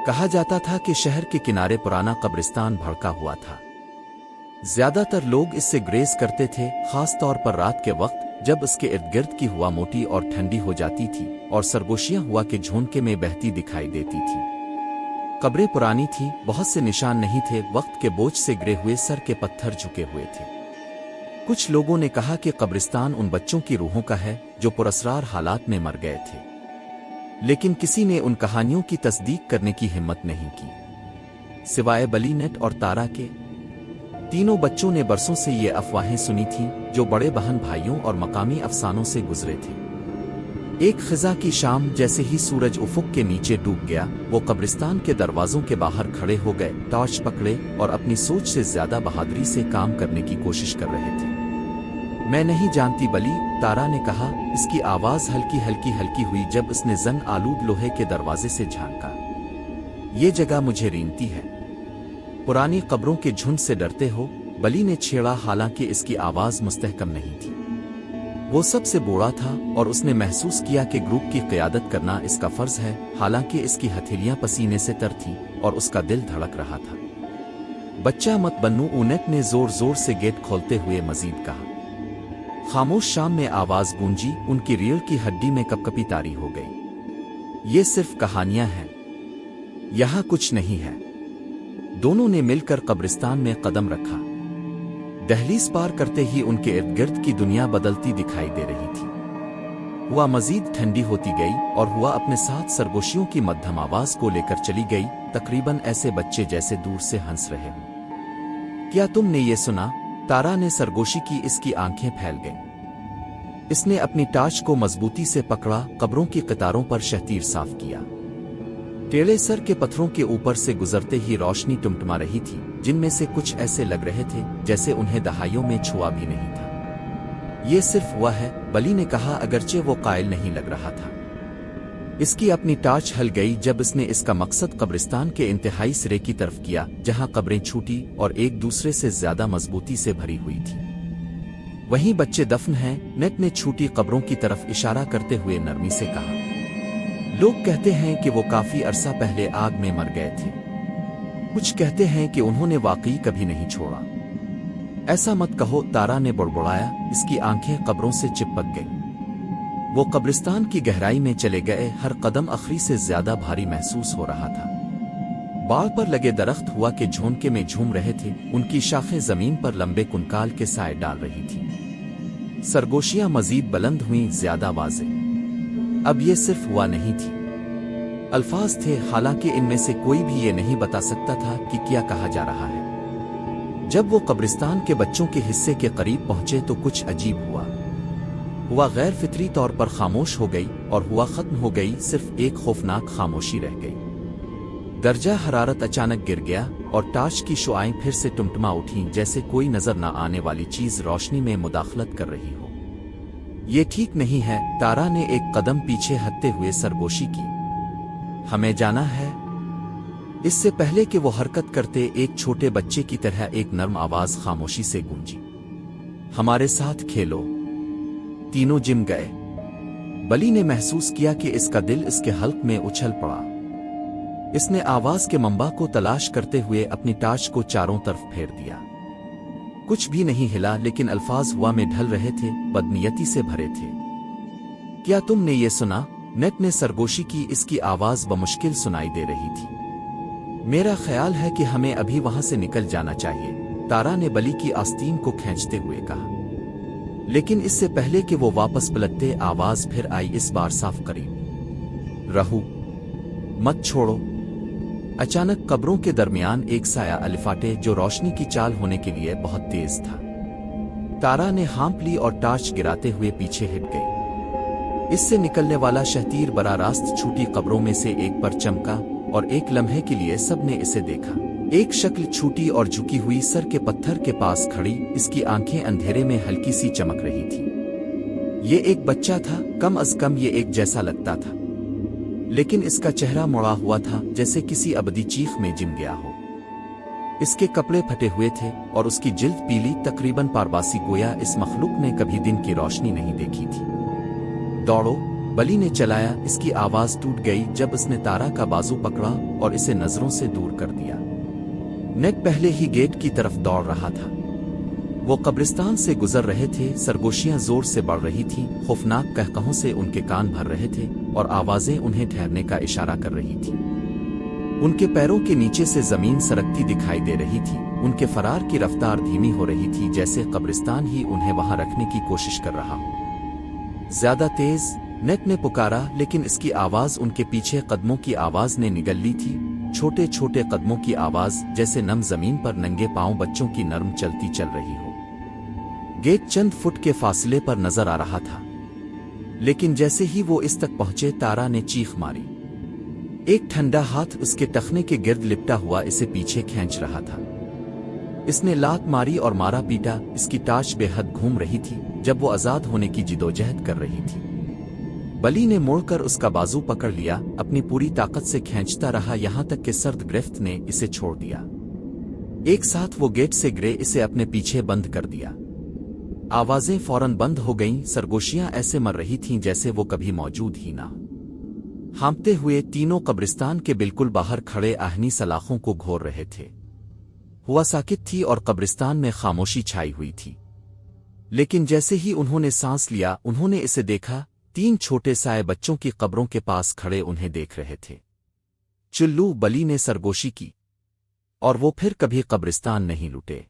कहा जाता था कि शहर के किनारे पुराना कब्रिस्तान भड़का हुआ था। ज्यादातर लोग इससे ग्रेज करते थे, खास तौर पर रात के वक्त जब इसके इर्द गिर्द की हवा मोटी और ठंडी हो जाती थी और सरगोशियां हुआ के झोंके में बहती दिखाई देती थी। कब्रें पुरानी थीं, बहुत से निशान नहीं थे, वक्त के बोझ से गिरे हुए सर के पत्थर झुके हुए थे। कुछ लोगों ने कहा कि कब्रिस्तान उन बच्चों की रूहों का है जो पुरस्रार हालात में मर गए थे, लेकिन किसी ने उन कहानियों की तस्दीक करने की हिम्मत नहीं की सिवाय बली, नेट और तारा के। तीनों बच्चों ने बरसों से ये अफवाहें सुनी थीं जो बड़े बहन भाइयों और मकामी अफसानों से गुजरे थे। एक खिजा की शाम जैसे ही सूरज उफुक के नीचे डूब गया, वो कब्रिस्तान के दरवाजों के बाहर खड़े हो गए, टॉर्च पकड़े और अपनी सोच से ज्यादा बहादुरी से काम करने की कोशिश कर रहे थे। मैं नहीं जानती बली, तारा ने कहा। इसकी आवाज हल्की हल्की हुई जब उसने जंग आलूद लोहे के दरवाजे से झांका। ये जगह मुझे रींगती है। पुरानी कब्रों के झुंड से डरते हो? बली ने छेड़ा, हालांकि इसकी आवाज मुस्तहकम नहीं थी। वो सबसे बूढ़ा था और उसने महसूस किया कि ग्रुप की क़यादत करना इसका फर्ज है, हालांकि इसकी हथेलियां पसीने से तर थीं और उसका दिल धड़क रहा था। बच्चा मत बनू, ऊनेट ने जोर जोर से गेट खोलते हुए मजीद कहा। खामोश शाम में आवाज गूंजी, उनकी रीढ़ की हड्डी में कपकपी तारी हो गई। ये सिर्फ कहानियां हैं, यहां कुछ नहीं है। दोनों ने मिलकर कब्रिस्तान में कदम रखा। दहलीज पार करते ही उनके इर्द गिर्द की दुनिया बदलती दिखाई दे रही थी। हुआ मजीद ठंडी होती गई और हुआ अपने साथ सरगोशियों की मध्यम आवाज को लेकर चली गई, तकरीबन ऐसे बच्चे जैसे दूर से हंस रहे हों। क्या तुमने ये सुना? तारा ने सरगोशी की। इसकी आंखें फैल गईं। इसने अपनी टार्च को मजबूती से पकड़ा, कब्रों की कतारों पर शहतीर साफ किया। टेढ़े सर के पत्थरों के ऊपर से गुजरते ही रोशनी टुमटमा रही थी, जिनमें से कुछ ऐसे लग रहे थे जैसे उन्हें दहाइयों में छुआ भी नहीं था। ये सिर्फ हुआ है, बली ने कहा, अगरचे वो कायल नहीं लग रहा था। इसकी अपनी टार्च हल गई जब इसने इसका मकसद कब्रिस्तान के इंतहाई सिरे की तरफ किया, जहां कब्रें छूटी और एक दूसरे से ज्यादा मजबूती से भरी हुई थी। वहीं बच्चे दफन हैं, नेट ने छूटी कब्रों की तरफ इशारा करते हुए नरमी से कहा। लोग कहते हैं कि वो काफी अरसा पहले आग में मर गए थे। कुछ कहते हैं कि उन्होंने वाकई कभी नहीं छोड़ा। ऐसा मत कहो, तारा ने बुड़बुड़ाया। इसकी आंखें कब्रों से चिपक गईं। वो कब्रिस्तान की गहराई में चले गए, हर कदम आखिरी से ज्यादा भारी महसूस हो रहा था। बाड़ पर लगे दरख्त हुआ के झोंके में झूम रहे थे, उनकी शाखें जमीन पर लंबे कुनकाल के साए डाल रही थीं। सरगोशियां मजीद बुलंद हुईं, ज्यादा वाज़े। अब ये सिर्फ हुआ नहीं थी, अल्फाज थे, हालांकि इनमें से कोई भी ये नहीं बता सकता था कि क्या कहा जा रहा है। जब वो कब्रिस्तान के बच्चों के हिस्से के करीब पहुंचे तो कुछ अजीब हुआ गैर फितरी तौर पर खामोश हो गई और हुआ खत्म हो गई, सिर्फ एक खौफनाक खामोशी रह गई। दर्जा हरारत अचानक गिर गया और टार्च की शुआएं फिर से टुमटमा उठीं, जैसे कोई नजर न आने वाली चीज रोशनी में मुदाखलत कर रही हो। ये ठीक नहीं है, तारा ने एक कदम पीछे हटते हुए सरगोशी की। हमें जाना है। इससे पहले कि वो हरकत करते, एक छोटे बच्चे की तरह एक नर्म आवाज खामोशी से गूंजी, हमारे साथ खेलो। तीनों जिम गए। बली ने महसूस किया कि इसका दिल इसके हल्क में उछल पड़ा। इसने आवाज के मंबा को तलाश करते हुए अपनी टार्च को चारों तरफ फेर दिया। कुछ भी नहीं हिला, लेकिन अल्फाज हवा में ढल रहे थे, बदनीयती से भरे थे। क्या तुमने ये सुना? नेट ने सरगोशी की। इसकी आवाज बमुश्किल सुनाई दे रही थी। मेरा ख्याल है कि हमें अभी वहां से निकल जाना चाहिए, तारा ने बली की आस्तीन को खींचते हुए कहा। लेकिन इससे पहले कि वो वापस पलटते, आवाज फिर आई, इस बार साफ करीब रहू, मत छोड़ो। अचानक कब्रों के दरमियान एक साया अलिफाटे, जो रोशनी की चाल होने के लिए बहुत तेज था। तारा ने हाँप ली और टार्च गिराते हुए पीछे हट गई। इससे निकलने वाला शहतीर बरा रास्त छूटी कब्रों में से एक पर चमका और एक लम्हे के लिए सबने इसे देखा। एक शक्ल छूटी और झुकी हुई सर के पत्थर के पास खड़ी, इसकी आंखें अंधेरे में हल्की सी चमक रही थी। ये एक बच्चा था, कम अज कम ये एक जैसा लगता था, लेकिन इसका चेहरा मुड़ा हुआ था जैसे किसी अबदी चीख में जिम गया हो। इसके कपड़े फटे हुए थे और उसकी जिल्द पीली, तकरीबन पारबासी, गोया इस मखलूक ने कभी दिन की रोशनी नहीं देखी थी। दौड़ो, बली ने चलाया, इसकी आवाज टूट गई जब उसने तारा का बाजू पकड़ा और इसे नजरों से दूर कर दिया। नेक पहले ही गेट की तरफ दौड़ रहा था। वो कब्रिस्तान से गुजर रहे थे, सरगोशियां जोर से बढ़ रही थीं, खौफनाक कहकहों से उनके कान भर रहे थे और आवाजें उन्हें ठहरने का इशारा कर रही थीं। उनके पैरों के नीचे से जमीन सरकती दिखाई दे रही थी, उनके फरार की रफ्तार धीमी हो रही थी, जैसे कब्रिस्तान ही उन्हें वहां रखने की कोशिश कर रहा हो। ज्यादा तेज, नेक ने पुकारा, लेकिन इसकी आवाज उनके पीछे कदमों की आवाज ने निगल ली थी, छोटे छोटे कदमों की आवाज, जैसे नम जमीन पर नंगे पांव बच्चों की नर्म चलती चल रही हो। गेट चंद फुट के फासले पर नजर आ रहा था, लेकिन जैसे ही वो इस तक पहुंचे, तारा ने चीख मारी। एक ठंडा हाथ उसके टखने के गिर्द लिपटा हुआ इसे पीछे खींच रहा था। इसने लात मारी और मारा पीटा, इसकी टाच बेहद घूम रही थी जब वो आजाद होने की जिदोजहद कर रही थी। बली ने मुड़कर उसका बाजू पकड़ लिया, अपनी पूरी ताकत से खींचता रहा, यहां तक कि सर्द गिरफ्त ने इसे छोड़ दिया। एक साथ वो गेट से गिरे, इसे अपने पीछे बंद कर दिया। आवाजें फौरन बंद हो गईं, सरगोशियां ऐसे मर रही थीं जैसे वो कभी मौजूद ही ना। हाँपते हुए तीनों कब्रिस्तान के बिल्कुल बाहर खड़े आहनी सलाखों को घोर रहे थे। हुआ साकित थी और कब्रिस्तान में खामोशी छाई हुई थी, लेकिन जैसे ही उन्होंने सांस लिया, उन्होंने इसे देखा। 3 छोटे साए बच्चों की कब्रों के पास खड़े उन्हें देख रहे थे। चुल्लू, बली ने सरगोशी की और वो फिर कभी कब्रिस्तान नहीं लुटे।